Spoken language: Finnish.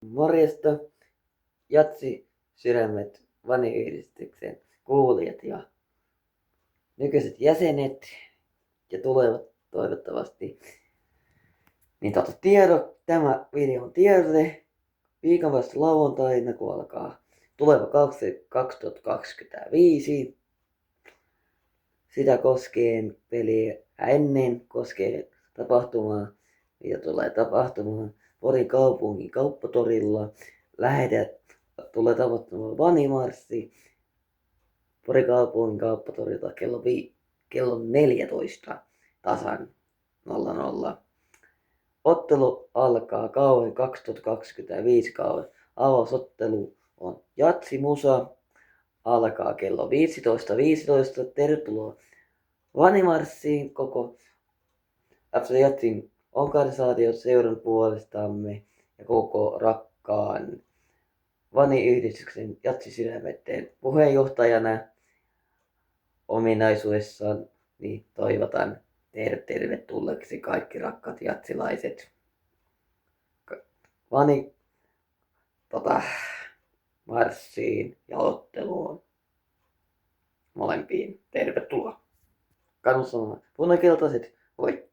Morjesta, Jatsi Sydämet Vani-yhdistyksen kuulijat ja nykyiset jäsenet ja tulevat toivottavasti. Tämä video on tiedote viikon vasta lauantaina, kun alkaa tuleva kausi 2025. Sitä koskee peliä ennen, koskee tapahtumaa, mitä tulee tapahtumaan Porin kaupungin kauppatorilla. Tulee tapahtumaan Vanimarssi Porin kaupungin kauppatorilla kello 14 tasan 00. Ottelu alkaa kauden 2025 kauden avausottelu on Jatsi Musa. Alkaa kello 15.15. Tervetuloa Vanimarssiin koko FC Jatsin organisaatioseuran puolestamme ja koko rakkaan Vani-yhdistyksen Jatsi Sydämetten puheenjohtajana ominaisuudessaan niin toivotan tervetulleeksi kaikki rakkaat jatsilaiset Vani marssiin ja otteluun molempiin. Tervetuloa. Kannustan punakeltaiset voittaa.